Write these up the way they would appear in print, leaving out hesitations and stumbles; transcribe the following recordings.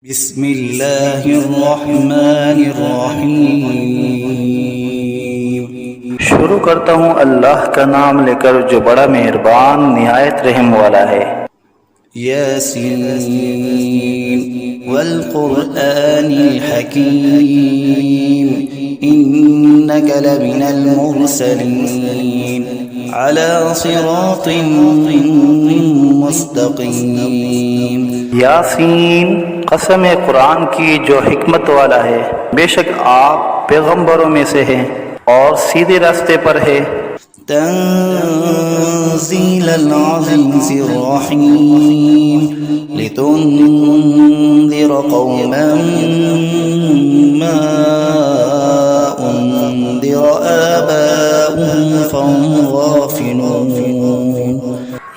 बिस्मिल्लाहिर्रहमानिर्रहीम। शुरू करता हूँ अल्लाह का नाम लेकर जो बड़ा मेहरबान निहायत रहम वाला है। यासीन वल क़ुरआनिल हकीम इन्नका लमिनल मुरसलीन अला सिरातिन मुस्तक़ीम। यासीन, कसम कुरान की जो हिकमत वाला है, बेशक आप पैगंबरों में से हैं और सीधे रास्ते पर है। तंज़ीलल अज़ीज़िर रहीम लितुन्ज़िर क़ौमन मा उन्ज़िर आबाउहुम फहुम गाफ़िलून।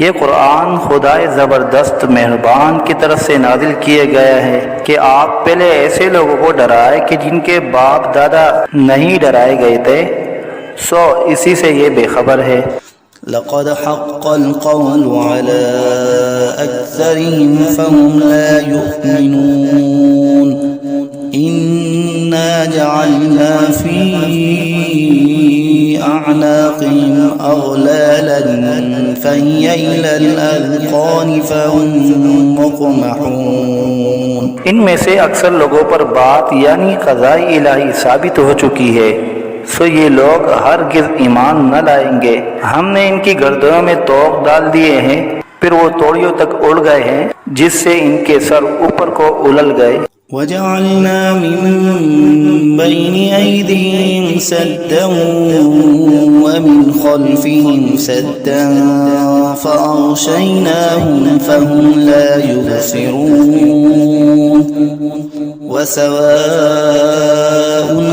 ये कुरान खुदाए ज़बरदस्त मेहरबान की तरफ से नाजिल किया गया है कि आप पहले ऐसे लोगों को डराए कि जिनके बाप दादा नहीं डराए गए थे, सो इसी से ये बेखबर है। लक़द हक़्क़ल क़ौलु अला अक्सरिहिम फ़हुम ला युमिनून। इन्ना जअलना फ़ी अअनाक़िहिम अग़लालन फ़हिय इलल अज़क़ान फ़हुम मुक़महून। इनमें से अक्सर लोगों पर बात यानी क़ज़ाए इलाही साबित हो चुकी है, सो ये लोग हरगिज़ ईमान न लाएंगे। हमने इनकी गर्दनों में तोक डाल दिए हैं, फिर वो तोड़ियों तक उड़ गए हैं, जिससे इनके सर ऊपर को उलल गए। वजअलना मिन बैनि ऐदीहिम सद्दन व मिन खल्फिहिम सद्दन फ़अग़शयनाहुम फ़हुम ला युबसिरून। वसवाउन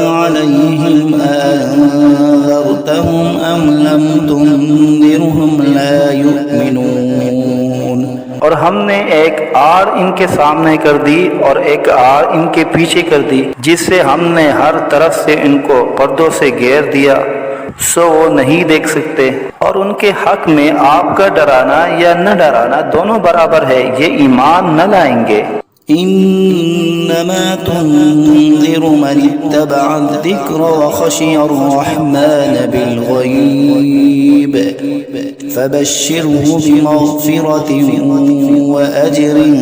अलैहिम अअन्ज़रतहुम अम लम तुन्ज़िरहुम ला युमिनून। और हमने एक आड़ इनके सामने कर दी और एक आड़ इनके पीछे कर दी, जिससे हमने हर तरफ से इनको पर्दों से घेर दिया, सो वो नहीं देख सकते। और उनके हक में आपका डराना या न डराना दोनों बराबर है, ये ईमान न लाएंगे। इन्नमा तुन्ज़िरु मन इत्तबअ अज़्ज़िक्र व ख़शिय अर्रहमान बिलग़ैब फ़बश्शिरहु बिमग़फ़िरतिन व अज्रिन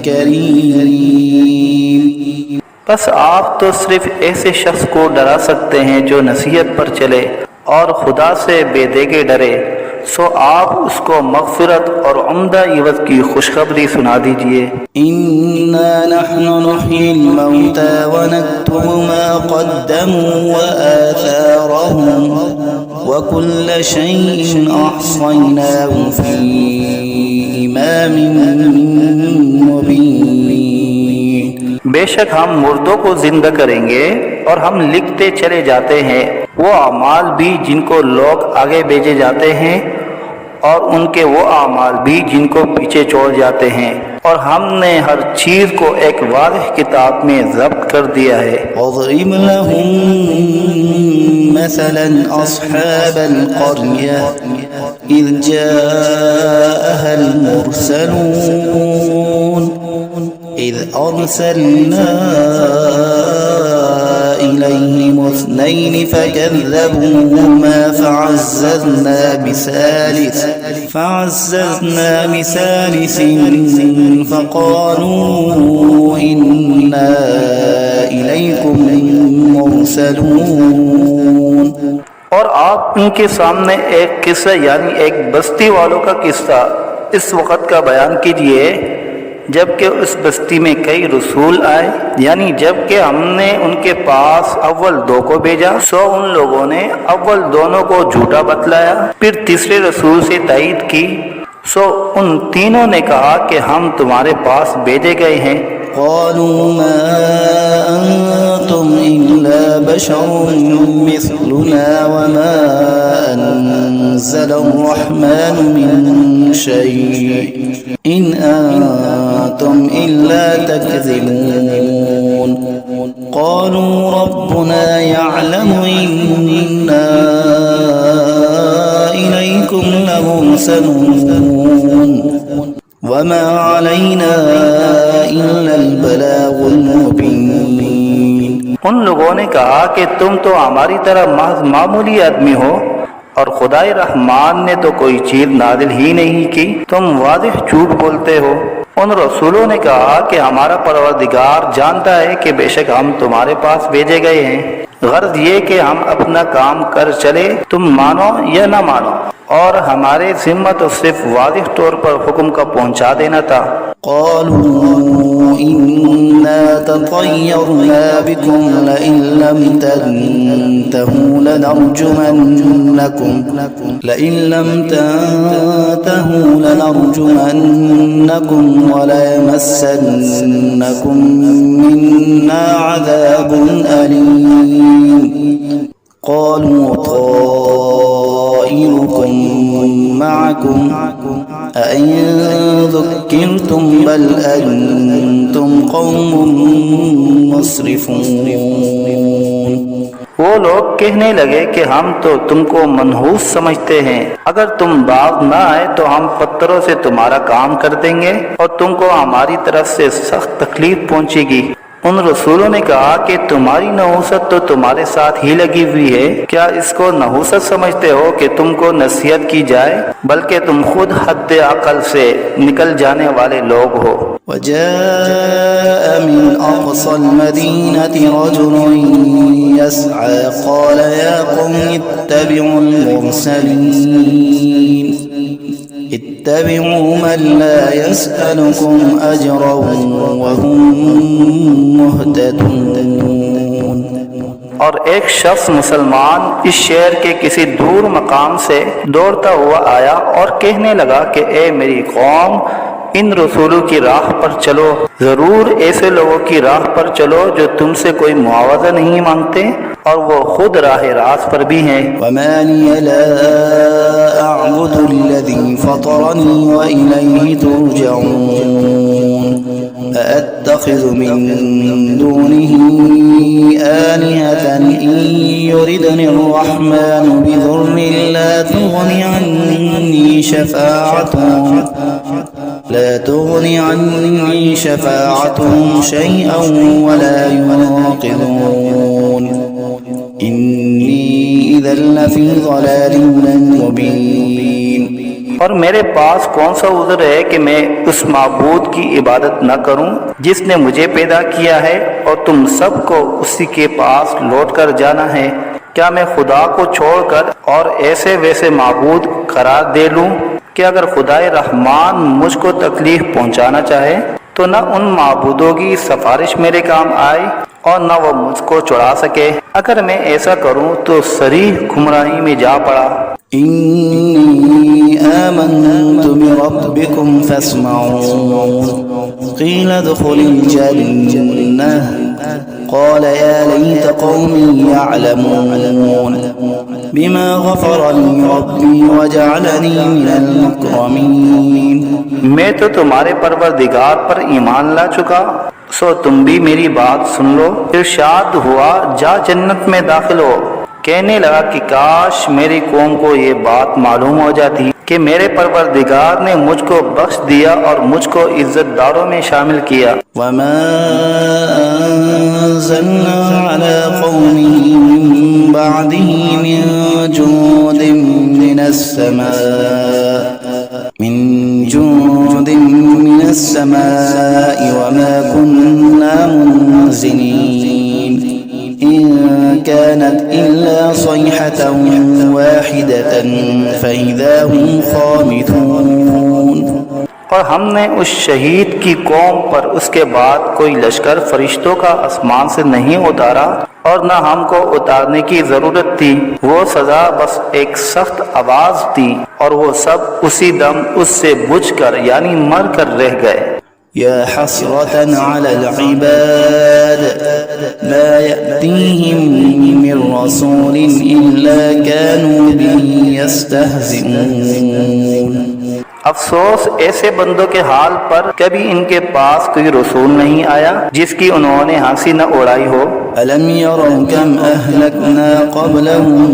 करीम। बस आप तो सिर्फ ऐसे शख्स को डरा सकते हैं जो नसीहत पर चले और खुदा से बेदेगे डरे, सो आप उसको मग़फ़िरत और उम्दा इवज़ की खुशखबरी सुना दीजिए। इन्ना नहनु नुह्यिल मौता व नक्तुबु मा क़द्दमू व आथारहुम व कुल्ल शैइन अहसयनाहु फ़ी इमामिन मुबीन। बेशक हम मुर्दों को जिंदा करेंगे और हम लिखते चले जाते हैं वो अमाल भी जिनको लोग आगे भेजे जाते हैं और उनके वो अमाल भी जिनको पीछे छोड़ जाते हैं, और हमने हर चीज को एक वाज़ेह किताब में ज़ब्त कर दिया है। वज़रिब लहुम मसलन अस्हाबल क़र्यह इज़ जाअहल मुरसलून इज़ अरसलना इलैहिम इस्नैन फ़कज़्ज़बूहुमा फ़अज़्ज़ज़ना बिसालिसिन फ़क़ालू इन्ना इलैकुम मुरसलून। और आप उनके सामने एक किस्सा यानी एक बस्ती वालों का किस्सा इस वक़्त का बयान कीजिए जबकि उस बस्ती में कई रसूल आए, यानी जबकि हमने उनके पास अव्वल दो को भेजा, सो उन लोगों ने अव्वल दोनों को झूठा बतलाया, फिर तीसरे रसूल से तायीद की, सो उन तीनों ने कहा कि हम तुम्हारे पास भेजे गए हैं। क़ालू मा अंतुम इल्ला बशरुम मिस्लुना व मा अनज़लर्रहमानु मिन शै' इन अंतुम इल्ला तकज़िबून। क़ालू रब्बुना यअलमु इन्ना इलैकुम लमुरसलून वमा अलैना इल्लल बलाग उन लोगों ने कहा कि तुम तो हमारी तरह महज मामूली आदमी हो और खुदाए रहमान ने तो कोई चीज नाजिल ही नहीं की, तुम वाज़िह झूठ बोलते हो। उन रसूलों ने कहा कि हमारा परवरदिगार जानता है कि बेशक हम तुम्हारे पास भेजे गए हैं, गर्ज ये कि हम अपना काम कर चले, तुम मानो या न मानो, और हमारे जिम्मा तो सिर्फ वाज़िह तौर पर हुक्म का पहुंचा देना था। قالوا إنا تطيرنا بكم لئن لم تنتهوا لنرجمنكم وليمسنكم منا عذاب أليم قالوا طائركم معكم أئن ذكرتم بل أنتم قوم مسرفون। वो लोग कहने लगे कि हम तो तुमको मनहूस समझते हैं, अगर तुम बाज न आए तो हम पत्थरों से तुम्हारा काम कर देंगे और तुमको हमारी तरफ से सख्त तकलीफ पहुंचेगी। उन रसूलों ने कहा कि तुम्हारी नहूसत तो तुम्हारे साथ ही लगी हुई है, क्या इसको नहूसत समझते हो कि तुमको नसीहत की जाए, बल्कि तुम खुद हद अकल से निकल जाने वाले लोग हो। وجاء من أقصى المدينة رجل يسعى قال يا قوم اتبعوا المرسلين اتبعوا من لا يسألكم أجرا وهم مهتدون। और एक शख्स मुसलमान इस शहर के किसी दूर मकाम से दौड़ता हुआ आया और कहने लगा कि ए मेरी कौम, इन रसूलों की राह पर चलो, जरूर ऐसे लोगों की राह पर चलो जो तुमसे कोई मुआवजा नहीं मांगते और वो खुद राह रास्त पर भी हैं। वमा लिय ला अअबुदु الذي فطرني وإليه ترجعون أأتخذ من دونه آلهة إن يردني الرحمن بضر لا تغني عني شفاعتهم شيئا ولا ينقذون إني إذا لفي ضلال مبين। और मेरे पास कौन सा उज़्र है कि मैं उस माबूद की इबादत न करूं जिसने मुझे पैदा किया है और तुम सबको उसी के पास लौट कर जाना है। क्या मैं खुदा को छोड़कर और ऐसे वैसे माबूद करार दे लूं कि अगर खुदाए रहमान मुझको तकलीफ पहुंचाना चाहे तो न उन माबूदों की सिफारिश मेरे काम आए और न वो मुझको छुड़ा सके। अगर मैं ऐसा करूं तो सरीह गुमराही में जा पड़ा। إني آمنت بربكم فاسمعون قيل ادخل الجنة قال يا ليت قومي يعلمون بما غفر لي ربي وجعلني من المكرمين। मैं तो तुम्हारे परवरदिगार पर ईमान ला चुका, सो तुम भी मेरी बात सुन लो। इरशाद हुआ जा जन्नत में दाखिल हो। कहने लगा कि काश मेरी कौम को ये बात मालूम हो जाती कि मेरे परवरदिगार ने मुझको बख्श दिया और मुझको इज्जतदारों में शामिल किया। वमा अंज़लना अला क़ौमिही मिन बअदिही मिन जुंदिन मिनस समाई वमा कुन्ना मुनज़िलीन إن كانت إلا صيحة واحدة فإذا هم خامدون। और हमने उस शहीद की कौम पर उसके बाद कोई लश्कर फरिश्तों का आसमान से नहीं उतारा और न हमको उतारने की जरूरत थी। वो सजा बस एक सख्त आवाज थी और वो सब उसी दम उससे बुझकर यानी मर कर रह गए। या हसरतन अलल इबाद मा यअतीहिम मिन रसूलिन इल्ला कानू बिही यस्तहज़िऊन। अफसोस ऐसे बंदों के हाल पर, कभी इनके पास कोई रसूल नहीं आया जिसकी उन्होंने हंसी न उड़ाई हो। अलम यरौ कम अहलकना क़ब्लहुम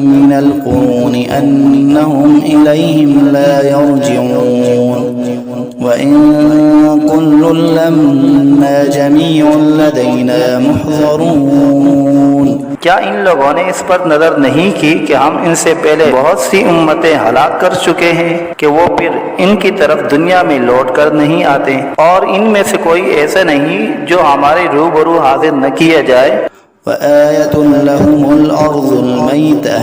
मिनल क़ुरूनि अन्नहुम इलैहिम ला यरजिऊन وإن كل لما جميع لدينا محضرون। क्या इन लोगों ने इस पर नजर नहीं की कि हम इनसे पहले बहुत सी उम्मतें हलाक कर चुके हैं कि वो फिर इनकी तरफ दुनिया में लौट कर नहीं आते, और इनमें से कोई ऐसा नहीं जो हमारे रूबरू हाजिर न किया जाए। وآية لهم الأرض الميتة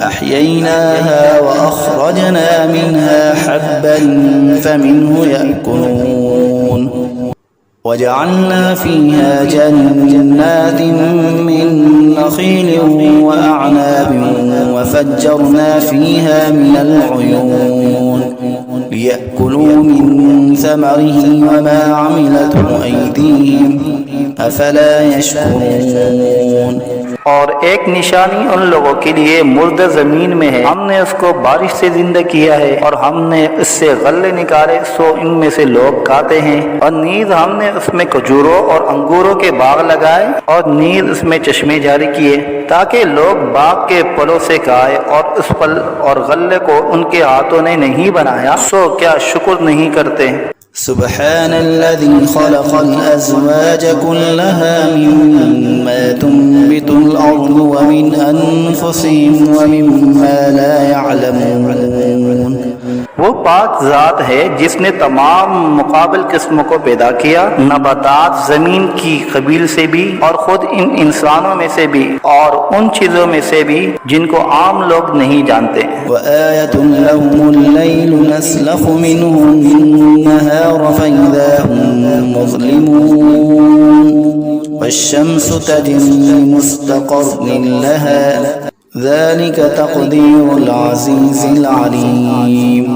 أحييناها وأخرجنا منها حبا فمنه يأكلون وجعلنا فيها جنات من نخيل وأعناب وفجرنا فيها من العيون ليأكلوا من ثمره وما عملته أيديهم أفلا يشكرون। और एक निशानी उन लोगों के लिए मुर्दा जमीन में है, हमने उसको बारिश से जिंदा किया है और हमने इससे गल्ले निकाले सो इनमें से लोग खाते हैं, और नीज हमने उसमें खजूरों और अंगूरों के बाग लगाए और नीज उसमें चश्मे जारी किए ताकि लोग बाग के फलों से खाए, और उस फल और गल्ले को उनके हाथों ने नहीं बनाया, सो क्या शुक्र नहीं करते। سبحان الذي خلق الأزواج كلها مما تنبت الأرض ومن أنفسهم ومما لا يعلمون। वो पाक ज़ात है जिसने तमाम मुकाबिल किस्मों को पैदा किया, नबातात ज़मीन की कबील से भी और ख़ुद इन इंसानों में से भी और उन चीज़ों में से भी जिनको आम लोग नहीं जानते। وآية لهم الليل نسلخ منه النهار فإذا هم مظلمون والشمس تجري لمستقر لها ذلك تقدير العزيز العليم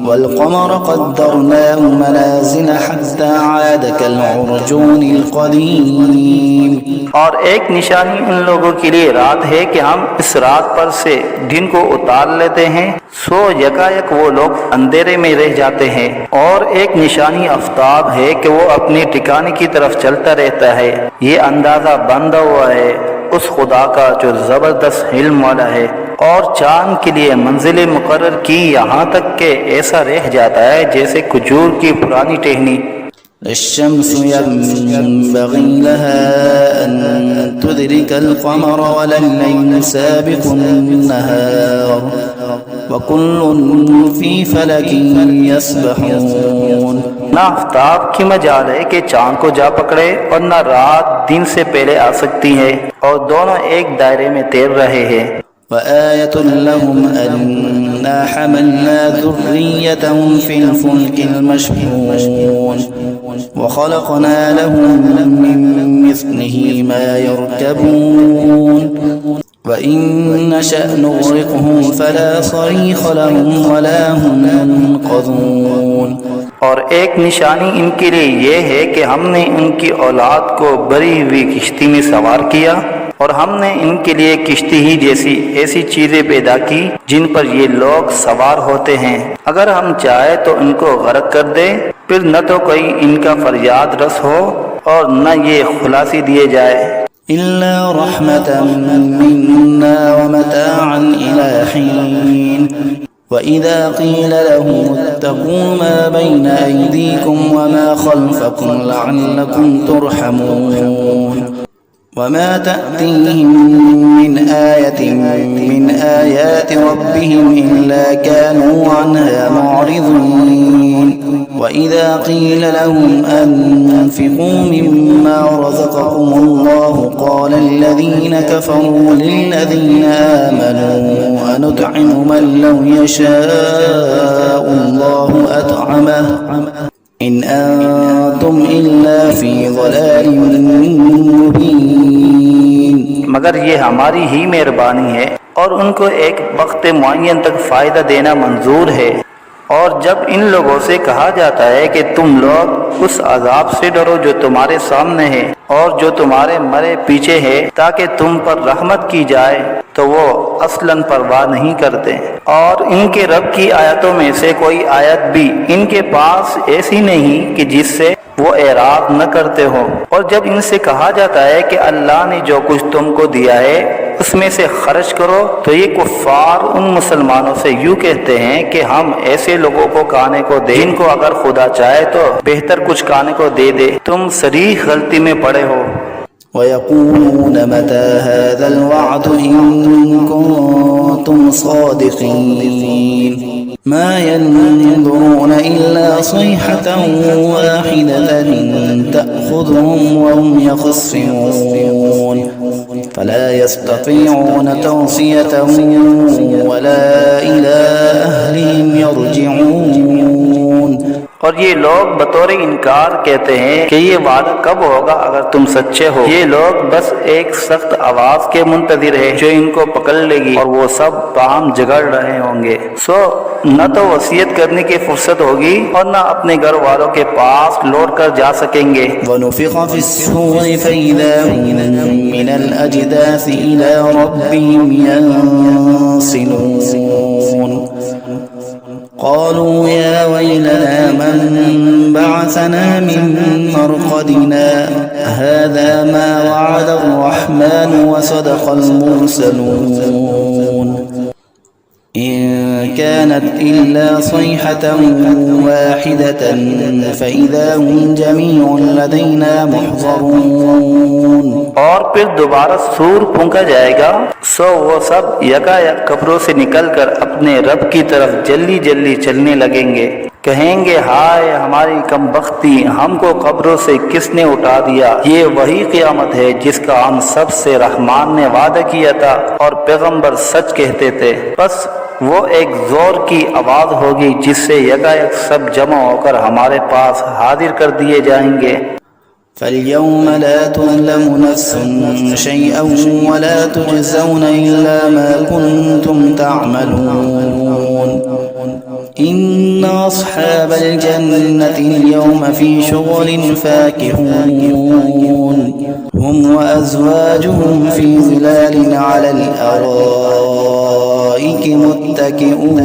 والقمر قدرناه منازل حتى عاد كالعرجون القديم। और एक निशानी उन लोगों के लिए रात है कि हम इस रात पर से दिन को उतार लेते हैं, सो यकायक वो लोग अंधेरे में रह जाते हैं। और एक निशानी आफ्ताब है कि वो अपने ठिकाने की तरफ चलता रहता है। ये अंदाजा बंधा हुआ है उस खुदा का जो ज़बरदस्त इल्म वाला है, और चांद के लिए मंजिलें मुकर्रर की यहाँ तक के ऐसा रह जाता है जैसे खजूर की पुरानी टहनी। الشمس ينبغي لها أن تدرك القمر ولا الليل سابق النهار وكل في فلك يسبحون। ना आफ्ताब की मजाल है कि चांद को जा पकड़े और न रात दिन से पहले आ सकती है, और दोनों एक दायरे में तैर रहे हैं। وآية لهم أنا حملنا ذريتهم في الفلك المشحون وخلقنا لهم من مثله ما يركبون وإن نشأ نغرقهم فلا صريخ لهم ولا هم ينقذون। और एक निशानी इनके लिए ये है कि हमने इनकी औलाद को भरी हुई किश्ती में सवार किया, और हमने इनके लिए किश्ती ही जैसी ऐसी चीजें पैदा की जिन पर ये लोग सवार होते हैं। अगर हम चाहे तो इनको गर्क कर दे, फिर न तो कोई इनका फरियाद रस हो और न ये खुलासी दिए जाए। إلا رحمة منا ومتاعا إلى حين وإذا قيل لهم اتقوا ما بين أيديكم وما خلفكم لعلكم ترحمون وما تأتيهم من آية من آيات ربهم إلا كانوا عنها معرضين وإذا قيل لهم أنفقوا مما رزقكم الله قال الذين كفروا للذين آمنوا أنطعم من لو يشاء الله أطعمه إن أنتم إلا في ضلال مبين। मगर ये हमारी ही मेहरबानी है और उनको एक वक्त मुअय्यन तक फ़ायदा देना मंजूर है। और जब इन लोगों से कहा जाता है कि तुम लोग उस अजाब से डरो जो तुम्हारे सामने है और जो तुम्हारे मरे पीछे है ताकि तुम पर रहमत की जाए, तो वो असलन परवाह नहीं करते। और इनके रब की आयतों में से कोई आयत भी इनके पास ऐसी नहीं कि जिससे वो एराद न करते हो। और जब इनसे कहा जाता है कि अल्लाह ने जो कुछ तुमको दिया है उसमें से खर्च करो, तो ये कुफ्फार उन मुसलमानों से यूं कहते हैं कि हम ऐसे लोगों को खाने को दें जिनको अगर खुदा चाहे तो बेहतर कुछ खाने को दे दे। तुम सरीह गलती में पड़े हो। ويقولون متى هذا الوعد إن كنتم صادقين ما ينظرون إلا صيحة واحدة تأخذهم وهم يخصمون فلا يستطيعون توصية ولا إلى أهلهم يرجعون। और ये लोग बतौर इनकार कहते हैं कि ये वादा कब होगा अगर तुम सच्चे हो। ये लोग बस एक सख्त आवाज के मुंतजिर है जो इनको पकड़ लेगी और वो सब बाहम झगड़ रहे होंगे। सो न तो वसीयत करने की फुर्सत होगी और न अपने घर वालों के पास लौट कर जा सकेंगे। वनुफ़िख़ फ़िस्सूरि फ़इज़ा हुम मिनल अजदासी इला रब्बिहिम यंसिलून क़ालू या वैलना मन बअसना मिन मरक़दिना हाज़ा मा वअदा अर्रहमान व सदक़ल मुरसलून إن كانت إلا صيحة واحدة فإذا هم جميع لدينا محضرون। और फिर दोबारा सूर फूंका जाएगा, सो वो सब यकायक कब्रों से निकलकर अपने रब की तरफ जल्दी जल्दी चलने लगेंगे। कहेंगे हाय हमारी कमबख्ती, हमको कब्रों से किसने उठा दिया। ये वही क़यामत है जिसका हम सबसे रहमान ने वादा किया था और पैगंबर सच कहते थे। बस वो एक जोर की आवाज होगी जिससे यकायक सब जमा होकर हमारे पास हाजिर कर दिए जाएंगे। فاليوم لا تظلم نفس شيئا ولا تجزون إلا ما كنتم تعملون إن أصحاب الجنة اليوم في شغل فاكهون هم وأزواجهم في ظلال على الأرائك متكئون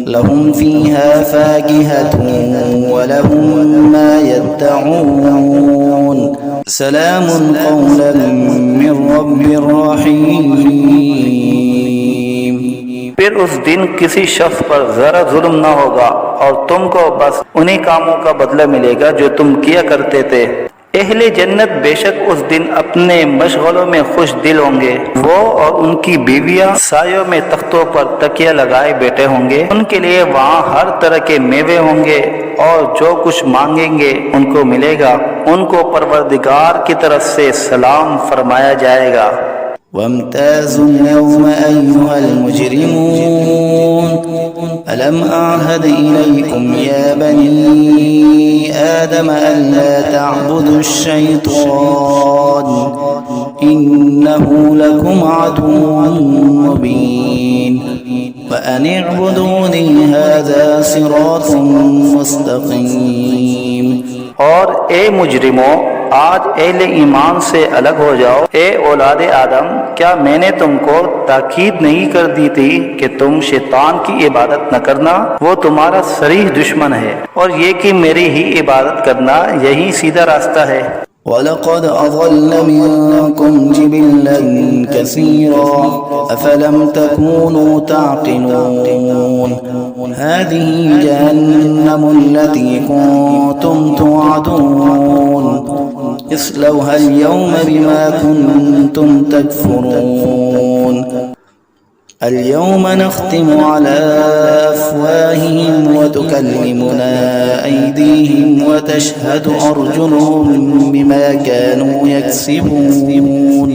لهم فيها فاكهة ولهم ما يدعون سلام قولا من رب رحيم। फिर उस दिन किसी शख्स पर जरा जुल्म न होगा और तुमको बस उन्हीं कामों का बदला मिलेगा जो तुम किया करते थे। अहले जन्नत बेशक उस दिन अपने मशगलों में खुश दिल होंगे। वो और उनकी बीवियां सायों में तख्तों पर तकिया लगाए बैठे होंगे। उनके लिए वहाँ हर तरह के मेवे होंगे और जो कुछ मांगेंगे उनको मिलेगा। उनको परवरदिगार की तरफ से सलाम फरमाया जाएगा। वम्ताज़ुल यौमा अय्युहल मुजरिमून अलम अअहद इलैकुम या बनी आदम अल्ला तअबुदुश शैतान इन्नहु लकुम अदुव्वुन मुबीन व अन इअबुदूनी हाज़ा सिरातुम मुस्तक़ीम। और ए मुजरिमों, आज अहले ईमान से अलग हो जाओ। ए औलादे आदम, क्या मैंने तुमको ताकीद नहीं कर दी थी कि तुम शैतान की इबादत न करना? वो तुम्हारा सरीह दुश्मन है और ये कि मेरी ही इबादत करना यही सीधा रास्ता है। वलक़द अज़ल्ल मिनकुम जिबिल्लन कसीरा अफ़लम तकूनू ताक़िलून हाज़िही जहन्नमुल्लती कुन्तुम तुअदून इस्लौहा अल-यौम बिमा कुन्तुम तकफ़ुरून اليوم نختم على أفواههم وتكلمنا أيديهم وتشهد أرجلهم بما كانوا يكسبون।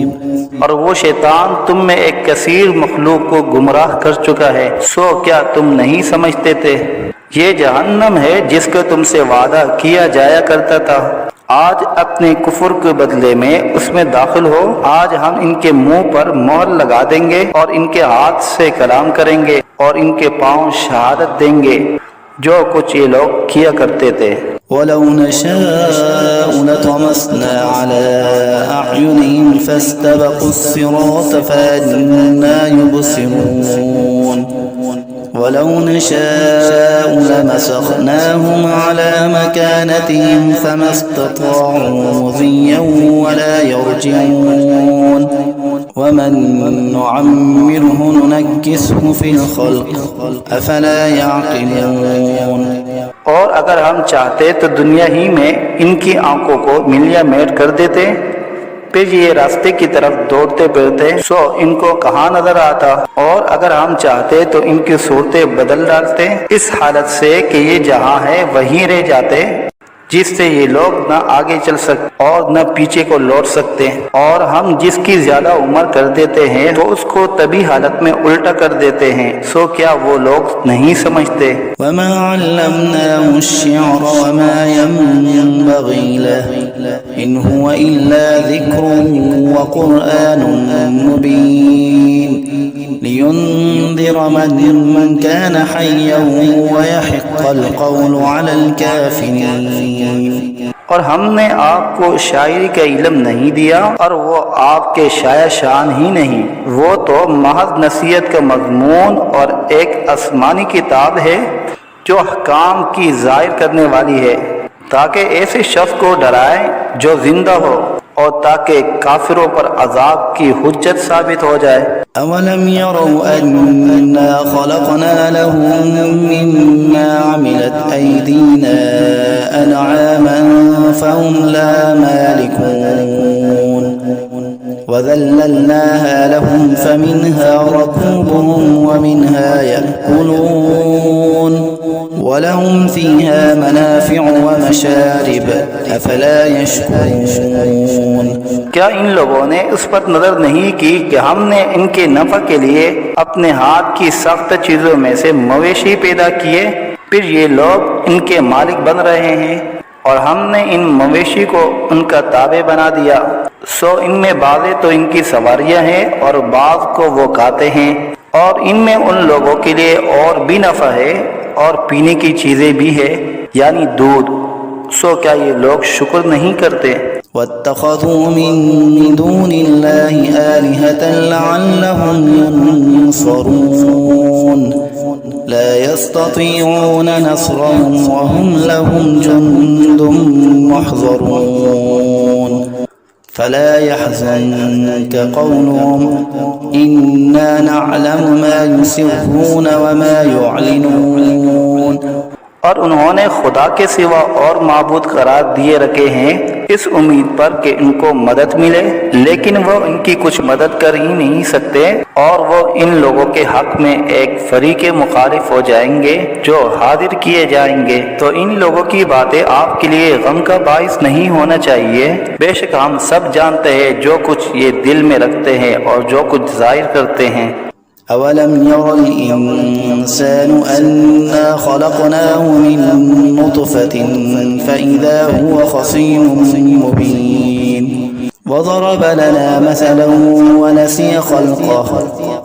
और वो शैतान तुम में एक कसीर मखलूक को गुमराह कर चुका है। सो क्या तुम नहीं समझते थे? ये जहन्नम है जिसका तुमसे वादा किया जाया करता था। आज अपने कुफर के बदले में उसमें दाखिल हो। आज हम इनके मुंह पर मोहर लगा देंगे और इनके हाथ से कलाम करेंगे और इनके पांव शहादत देंगे जो कुछ ये लोग किया करते थे। वलौ नशाअ लतमस्ना अला अअयुनिहिम फस्तबक़ुस सिरात फअन्ना युबसिरून ولو نشاء لمسخناهم على مكانتهم فما استطاعوا مضيا ولا يرجعون ومن نعمره ننكسه في الخلق أفلا يعقلون। और अगर हम चाहते तो दुनिया ही में इनकी आंखों को मिलिया मेट कर देते, फिर ये रास्ते की तरफ दौड़ते फिरते सो इनको कहाँ नजर आता। और अगर हम चाहते तो इनकी सूरतें बदल डालते इस हालत से कि ये जहाँ है वहीं रह जाते, जिससे ये लोग न आगे चल सकते और न पीछे को लौट सकते। और हम जिसकी ज्यादा उम्र कर देते हैं तो उसको तभी हालत में उल्टा कर देते हैं। सो क्या वो लोग नहीं समझते। वमा अल्लमनाहु अश्शिअर वमा यंबगी लह इन हुवा इल्ला ज़िक्रुन व क़ुरआनुन मुबीन लियुन्ज़िर मन कान हय्यन व यहिक़्क़ल क़ौलु अलल काफ़िरीन। और हमने आपको शायरी का इल्म नहीं दिया और वो आपके शाया शान ही नहीं, वो तो महज नसीहत का मज़मून और एक आसमानी किताब है जो अहकाम की ज़ाहिर करने वाली है, ताकि ऐसे शख्स को डराए जो जिंदा हो और ताकि काफिरों पर अजाब की हुज्जत साबित हो जाए। अवलम यरौ अन्ना खलक़ना लहुम मिम्मा अमिलत ऐदीना अनआमन फहुम ला मालिकून वज़ल्लल्नाहा लहुम फमिन्हा रकूबुहुम वमिन्हा यअकुलून वलहुम फ़ीहा मनाफ़िअ वमशारिब अफ़ला यशकुरून। क्या इन लोगों ने उस पर नजर नहीं की कि हमने इनके नफा के लिए अपने हाथ की सख्त चीजों में से मवेशी पैदा किए, फिर ये लोग इनके मालिक बन रहे हैं और हमने इन मवेशी को उनका ताबे बना दिया। सो इनमें बाज़े तो इनकी सवारियां हैं और बाज़ को वो खाते हैं, और इनमें उन लोगों के लिए और भी नफा है और पीने की चीजें भी है यानी दूध। सो क्या ये लोग शुक्र नहीं करते। वत्तख़ज़ू मिन दूनिल्लाहि आलिहतन लअल्लहुम युनसरून ला यस्ततीऊन नस्रहुम वहुम लहुम जुन्दुम मुहज़रून फला यहज़ुनक क़ौलुहुम इन्ना नअलमु मा युसिर्रून वमा युअलिनून। और उन्होंने खुदा के सिवा और माबूद करार दिए रखे हैं इस उम्मीद पर कि इनको मदद मिले, लेकिन वो इनकी कुछ मदद कर ही नहीं सकते और वो इन लोगों के हक में एक फरीक मुखालिफ हो जाएंगे जो हाजिर किए जाएंगे। तो इन लोगों की बातें आपके लिए गम का बाइस नहीं होना चाहिए। बेशक हम सब जानते हैं जो कुछ ये दिल में रखते हैं और जो कुछ जाहिर करते हैं। अवलम यरल इंसानु अन्ना खलक़नाहु मिन नुतफ़तिन फ़इज़ा हुवा ख़सीमुम मुबीन वज़रब लना मसलन वनसिय ख़ल्क़हु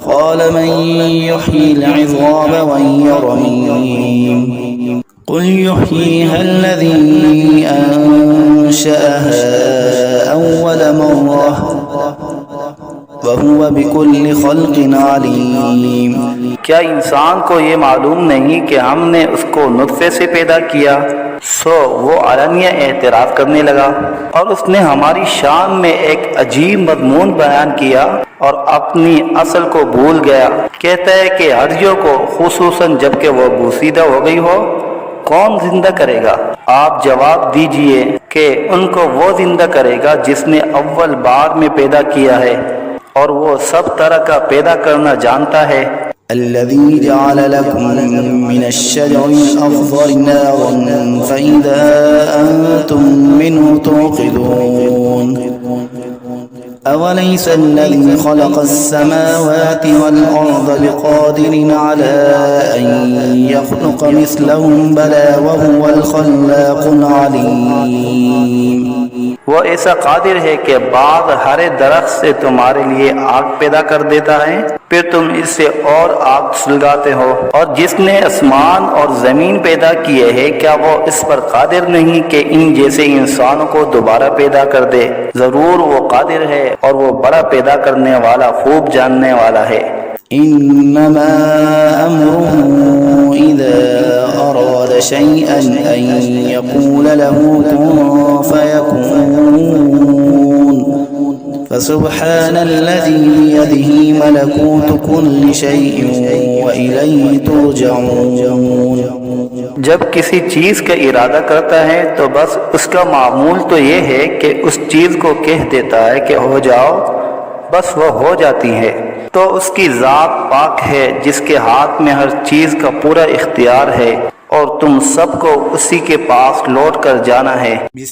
क़ाल मन युह्यिल इज़ाम वहिय रमीम क़ुल युह्यीहा अल्लज़ी अंशअहा अव्वल मर्रह वहुवा बिकुल्लि ख़ल्क़िन अलीम। क्या इंसान को ये मालूम नहीं कि हमने उसको नुत्फे से पैदा किया। सो वो अलनिया एतराफ़ करने लगा और उसने हमारी शान में एक अजीब मज़मून बयान किया और अपनी असल को भूल गया। कहता है कि हड्डियों को खुसूसन जबकि वो बूसीदा हो गई हो कौन जिंदा करेगा। आप जवाब दीजिए कि उनको वो जिंदा करेगा जिसने अव्वल बार में पैदा किया है और वो सब तरह का पैदा करना जानता है। अल्लज़ी जअल लकुम मिनश्शजरिल अख़ज़रि नारन फ़इज़ा अंतुम मिन्हु तूक़िदून अवलैस अल्लज़ी ख़लक़स-समावाति वल-अर्ज़ बिक़ादिरिन अला अन यख़्लुक़ मिस्लहुम बला वहुवल ख़ल्लाक़ुल अलीम। वो ऐसा कादिर है कि बाद हरे दरख्त से तुम्हारे लिए आग पैदा कर देता है, फिर तुम इससे और आग सुलगाते हो। और जिसने आसमान और जमीन पैदा किए हैं क्या वो इस पर कादिर नहीं कि इन जैसे इंसानों को दोबारा पैदा कर दे। जरूर वो कादिर है और वो बड़ा पैदा करने वाला खूब जानने वाला है। إنما أمره إذا أراد شيئا أن يقول له كن فيكون فسبحان الذي بيده ملكوت كل شيء وإليه ترجعون। जब किसी चीज का इरादा करता है तो बस उसका मामूल तो ये है कि उस चीज को कह देता है कि हो जाओ, बस वह हो जाती है। तो उसकी जात पाक है जिसके हाथ में हर चीज का पूरा इख्तियार है और तुम सबको उसी के पास लौट कर जाना है।